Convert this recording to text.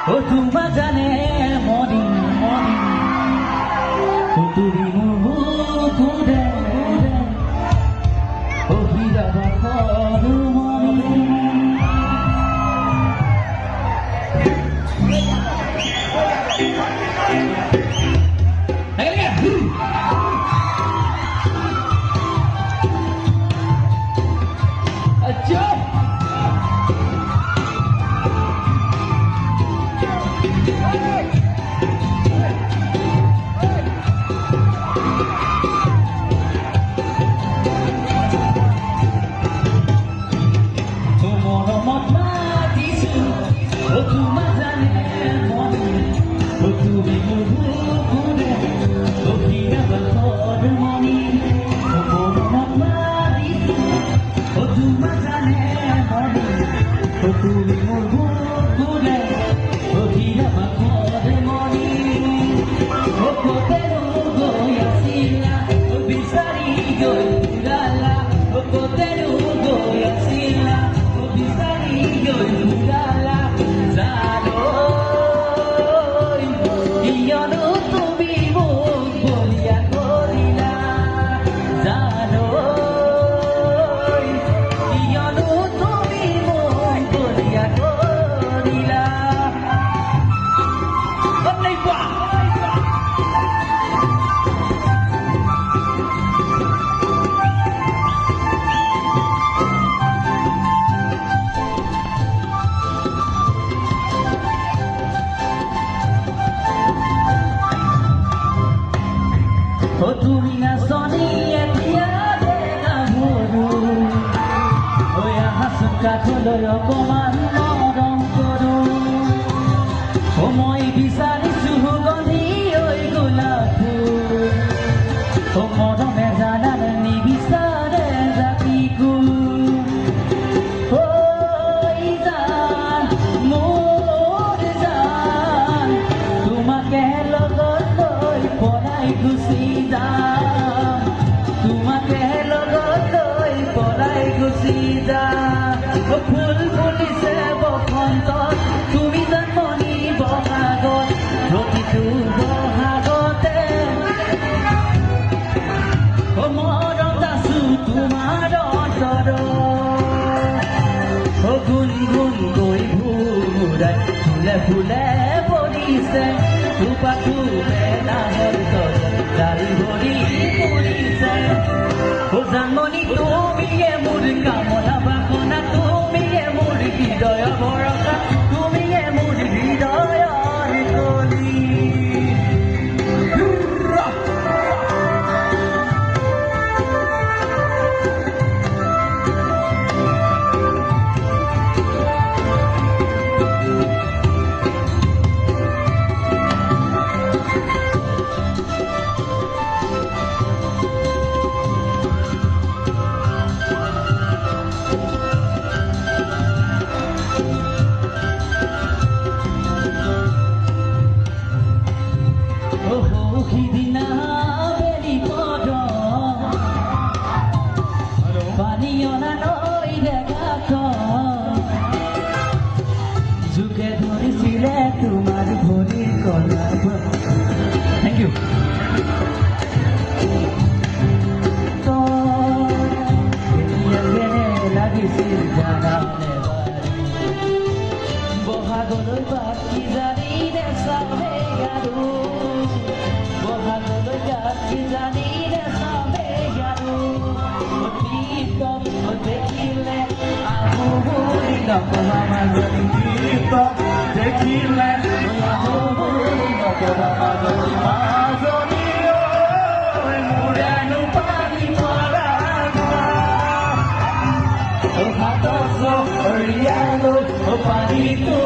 ও তোমা জানে মনি মনি ও তুমি মুকুরে ও হীরা বাখর মনি তুমি না সনি এতিয়া দেখা ভৰু ওই হাসুন কাঠলৈ অকমান মৰম কৰো মই বিচাৰিছো সুগন্ধি ঐ গোলাপ ফুল মৰমে জানান নিবিচাৰে জাতি কুল ঐ জান মোৰ জান তোমাকে লগত লৈ পলাই গুচি তোমাকে লগত লৈ পলাই গুচি যা ফুল ফুলিছে বসন্তত তুমি জন্মনি বহাগত প্ৰতিটো বহাগতে মনত আছো তোমাৰ অন্তৰত গুণ গুণ গৈ ঘূৰাই ফুলে ফুলে পৰিছে থোপাটো বেনাহৰ দাৰি ভৰি পৰিছে জানমণি তুমিয়ে মোৰ কামনা বাসনা তুমিয়ে মোৰ হৃদয় ভৰসা তুমিয়ে মোৰ হৃদয়ৰ কলি সিদিনা বেলি পদ পানী অনা নৈ দেখাত জোকে ধৰিছিলে তোমাৰ ভৰিৰ কলা থেংক ইউ কেনে লাগিছিল জানানে বহাগলৈ বাকী জানি নেচাবে আৰু দেখিলে মোৰেনো পানী পৰা হাতত পানীটো